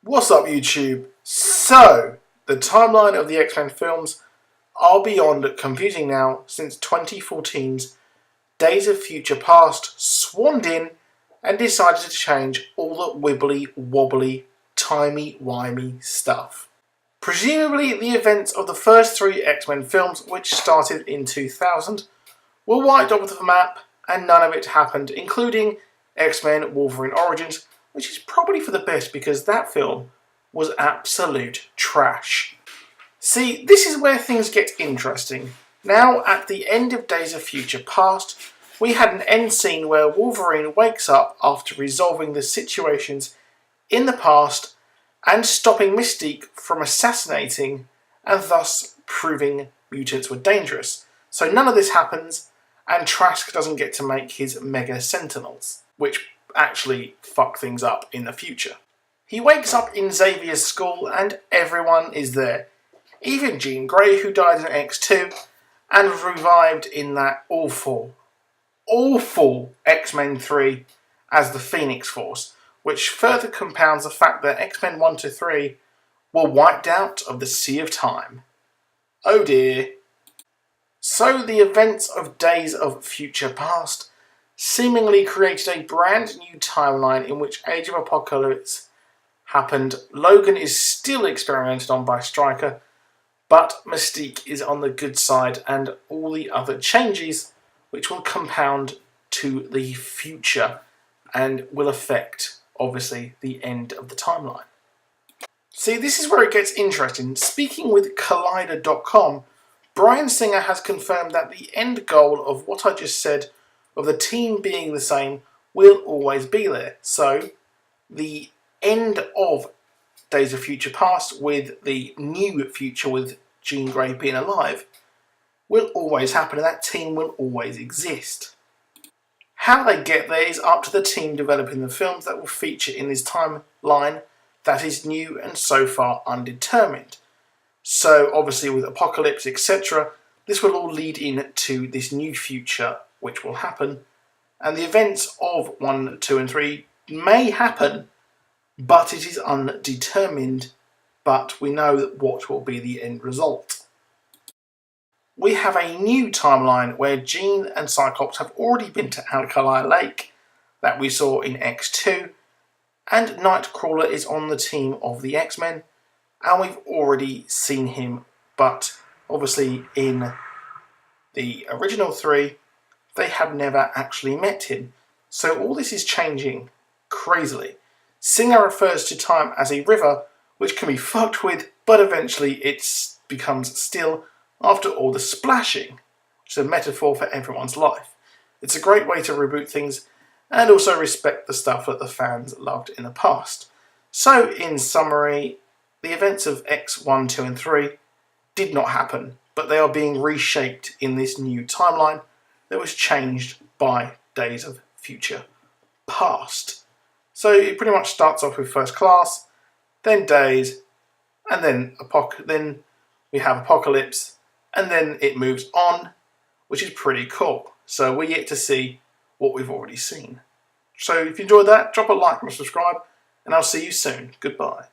What's up, YouTube? So, the timeline of the X-Men films are beyond confusing now, since 2014's Days of Future Past swanned in and decided to change all the wibbly wobbly, timey-wimey stuff. Presumably, the events of the first three X-Men films, which started in 2000, were wiped off the map and none of it happened, including X-Men Wolverine Origins, which is probably for the best because that film was absolute trash. See, this is where things get interesting. Now, at the end of Days of Future Past, we had an end scene where Wolverine wakes up after resolving the situations in the past and stopping Mystique from assassinating and thus proving mutants were dangerous. So none of this happens, and Trask doesn't get to make his Mega Sentinels, which actually fuck things up in the future. He wakes up in Xavier's school and everyone is there. Even Jean Grey, who died in X2 and was revived in that awful X-Men 3 as the Phoenix Force, which further compounds the fact that X-Men 1 to 3 were wiped out of the Sea of Time. Oh dear. So the events of Days of Future Past seemingly created a brand new timeline in which Age of Apocalypse happened. Logan is still experimented on by Stryker, but Mystique is on the good side, and all the other changes which will compound to the future and will affect, obviously, the end of the timeline. See, this is where it gets interesting. Speaking with Collider.com, Bryan Singer has confirmed that the end goal of what I just said, of the team being the same, will always be there. So, the end of Days of Future Past with the new future with Jean Grey being alive will always happen, and that team will always exist. How they get there is up to the team developing the films that will feature in this timeline that is new and so far undetermined. So obviously with Apocalypse, etc., this will all lead into this new future which will happen, and the events of 1, 2 and 3 may happen, but it is undetermined, but we know what will be the end result. We have a new timeline where Jean and Cyclops have already been to Alkali Lake that we saw in X2, and Nightcrawler is on the team of the X-Men, and we've already seen him, but obviously in the original 3 they have never actually met him. So all this is changing crazily. Singer refers to time as a river, which can be fucked with, but eventually it becomes still after all the splashing, which is a metaphor for everyone's life. It's a great way to reboot things and also respect the stuff that the fans loved in the past. So, in summary, the events of X1, 2 and 3 did not happen, but they are being reshaped in this new timeline that was changed by Days of Future Past. So it pretty much starts off with First Class, then Days, and then we have Apocalypse, and then it moves on, which is pretty cool. So we're yet to see what we've already seen. So if you enjoyed that, drop a like and subscribe, and I'll see you soon. Goodbye.